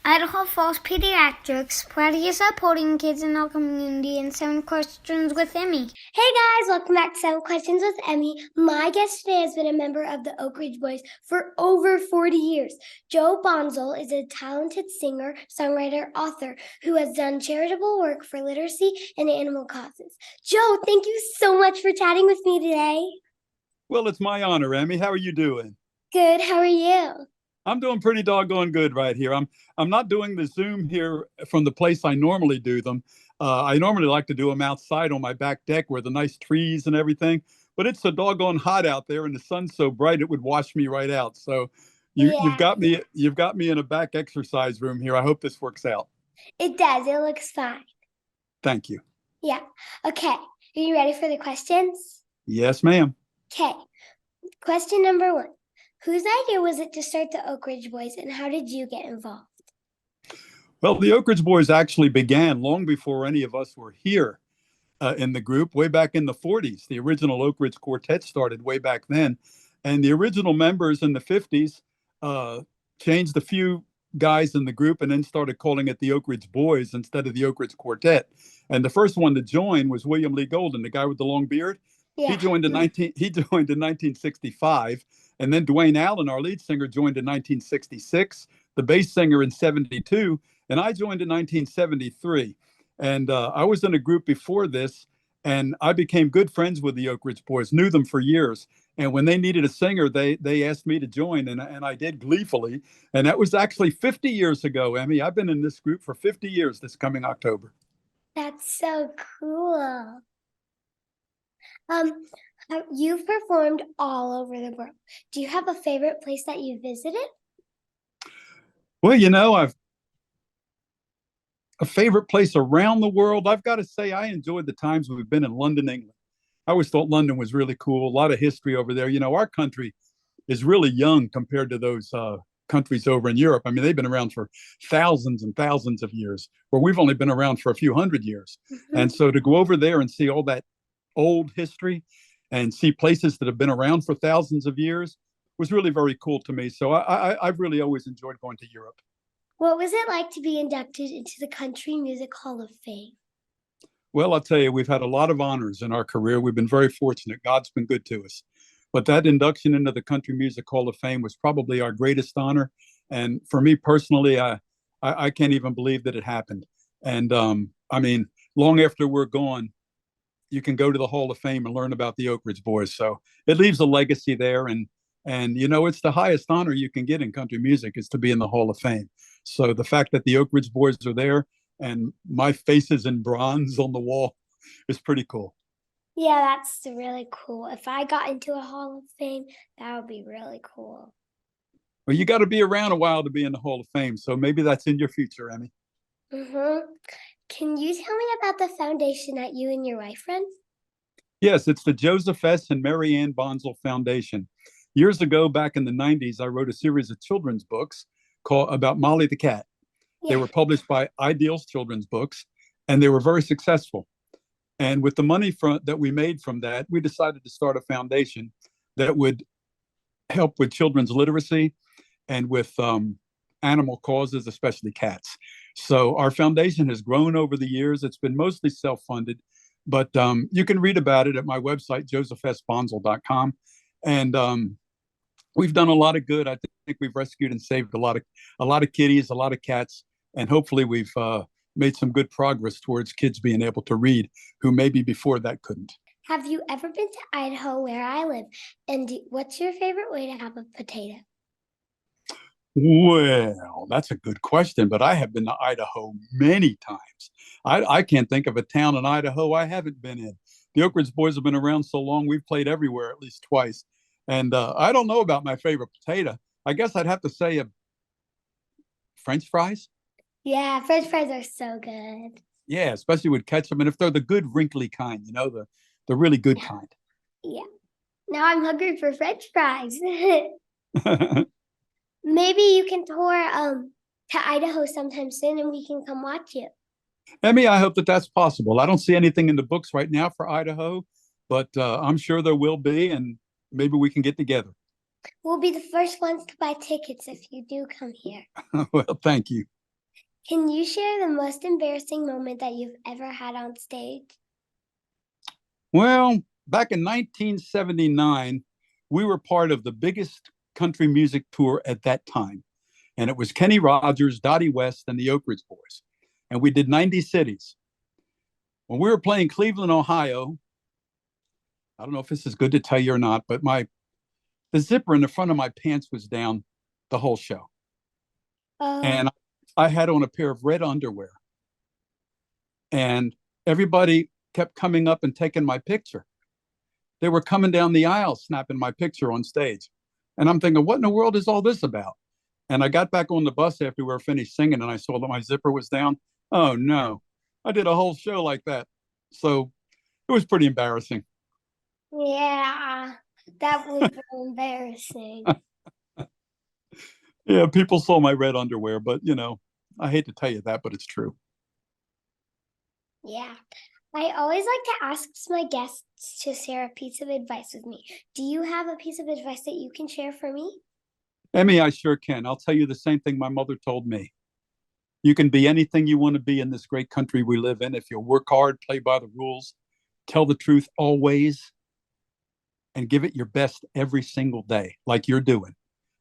Idaho Falls Pediatrics, proudly supporting kids in our community in 7 questions with Emmy. Hey guys, welcome back to 7 Questions with Emmy. My guest today has been a member of the Oak Ridge Boys for over 40 years. Joe Bonsall is a talented singer, songwriter, author who has done charitable work for literacy and animal causes. Joe, thank you so much for chatting with me today. Well, it's my honor, Emmy. How are you doing? Good, how are you? I'm doing pretty doggone good right here. I'm not doing the Zoom here from the place I normally do them. I normally like to do them outside on my back deck where the nice trees and everything. But it's so doggone hot out there, and the sun's so bright it would wash me right out. So you've Yeah, got me in a back exercise room here. I hope this works out. it does. It looks fine. Thank you. Yeah. Okay, are you ready for the questions? Yes, ma'am. Okay, question number 1. Whose idea was it to start the Oak Ridge Boys, and how did you get involved? Well, the Oak Ridge Boys actually began long before any of us were here in the group, way back in the 40s. The original Oak Ridge Quartet started way back then. And the original members in the 50s uh, changed a few guys in the group and then started calling it the Oak Ridge Boys instead of the Oak Ridge Quartet. And the first one to join was William Lee Golden, the guy with the long beard. Yeah. He joined in 1965, and then Dwayne Allen, our lead singer, joined in 1966. The bass singer in 72, and I joined in 1973. And I was in a group before this, and I became good friends with the Oak Ridge Boys. Knew them for years. And when they needed a singer, they asked me to join, and I did gleefully. And that was actually 50 years ago, Emmy. I've been in this group for 50 years this coming October. That's so cool. Um, you've performed all over the world. Do you have a favorite place that you visited? Well, I've a favorite place around the world. I've got to say, I enjoyed the times we've been in London, England. I always thought London was really cool. A lot of history over there. Our country is really young compared to those countries over in Europe. I mean, they've been around for thousands and thousands of years, where we've only been around for a few hundred years. Mm-hmm. And so to go over there and see all that old history and see places that have been around for thousands of years was really very cool to me. So I've really always enjoyed going to Europe. What was it like to be inducted into the Country Music Hall of Fame? Well, I'll tell you, we've had a lot of honors in our career. We've been very fortunate. God's been good to us. But that induction into the Country Music Hall of Fame was probably our greatest honor. And for me personally, I can't even believe that it happened. And I mean, long after we're gone, you can go to the Hall of Fame and learn about the Oak Ridge Boys. So it leaves a legacy there. And it's the highest honor you can get in country music is to be in the Hall of Fame. So the fact that the Oak Ridge Boys are there and my face is in bronze on the wall is pretty cool. Yeah, that's really cool. If I got into a Hall of Fame, that would be really cool. Well, you got to be around a while to be in the Hall of Fame. So maybe that's in your future, Emmy. Mm-hmm. Can you tell me about the foundation that you and your wife run? Yes, it's the Joseph S. and Mary Ann Bonsall Foundation. Years ago, back in the 90s, I wrote a series of children's books about Molly the cat. They were published by Ideals Children's Books, and they were very successful. And with the money that we made from that, we decided to start a foundation that would help with children's literacy and with animal causes, especially cats. So our foundation has grown over the years. It's been mostly self-funded, but you can read about it at my website, josephsbonsall.com. And we've done a lot of good. I think we've rescued and saved a lot of kitties, a lot of cats, and hopefully we've made some good progress towards kids being able to read who maybe before that couldn't. Have you ever been to Idaho, where I live? And what's your favorite way to have a potato? Well, that's a good question, but I have been to Idaho many times. I can't think of a town in Idaho I haven't been in. The Oak Ridge Boys have been around so long, we've played everywhere at least twice. And I don't know about my favorite potato. I guess I'd have to say French fries. Yeah, French fries are so good. Yeah, especially with ketchup. And if they're the good wrinkly kind, the really good kind. Yeah. Now I'm hungry for French fries. Maybe you can tour to Idaho sometime soon and we can come watch you. Emmy, I hope that that's possible. I don't see anything in the books right now for Idaho, but I'm sure there will be, and maybe we can get together. We'll be the first ones to buy tickets if you do come here. Well, thank you. Can you share the most embarrassing moment that you've ever had on stage? Well, back in 1979, we were part of the biggest country music tour at that time. And it was Kenny Rogers, Dottie West, and the Oak Ridge Boys. And we did 90 cities. When we were playing Cleveland, Ohio, I don't know if this is good to tell you or not, but the zipper in the front of my pants was down the whole show. And I had on a pair of red underwear. And everybody kept coming up and taking my picture. They were coming down the aisle, snapping my picture on stage. And I'm thinking, what in the world is all this about? And I got back on the bus after we were finished singing and I saw that my zipper was down. Oh no, I did a whole show like that. So it was pretty embarrassing. Yeah, that was very embarrassing. Yeah, people saw my red underwear, but I hate to tell you that, but it's true. Yeah. I always like to ask my guests to share a piece of advice with me. Do you have a piece of advice that you can share for me? Emmy, I sure can. I'll tell you the same thing my mother told me. You can be anything you want to be in this great country we live in if you work hard, play by the rules, tell the truth always, and give it your best every single day, like you're doing.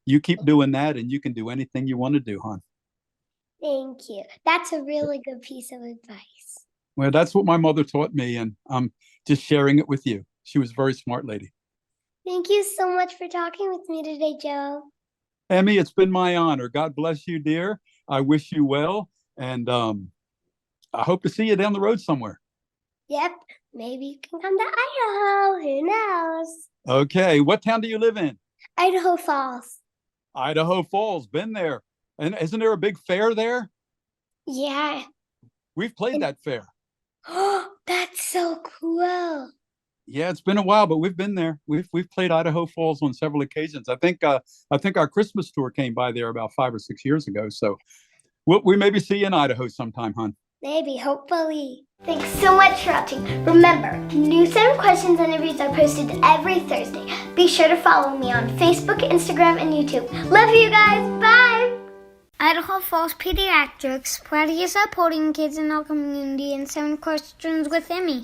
You keep doing that, and you can do anything you want to do, hon. Thank you. That's a really good piece of advice. Well, that's what my mother taught me, and I'm just sharing it with you. She was a very smart lady. Thank you so much for talking with me today, Joe. Emmy, it's been my honor. God bless you, dear. I wish you well, and I hope to see you down the road somewhere. Yep, maybe you can come to Idaho. Who knows? Okay, what town do you live in? Idaho Falls. Idaho Falls, been there. And isn't there a big fair there? Yeah. We've played that fair. Oh, that's so cool. Yeah, it's been a while, but we've been there. We've played Idaho Falls on several occasions. I think our Christmas tour came by there about 5 or 6 years ago. So we maybe see you in Idaho sometime, hon. Maybe, hopefully. Thanks so much for watching. Remember, new 7 questions and interviews are posted every Thursday. Be sure to follow me on Facebook, Instagram, and YouTube. Love you guys. Bye. Idaho Falls Pediatrics, proudly supporting kids in our community, and 7 questions with Emmy.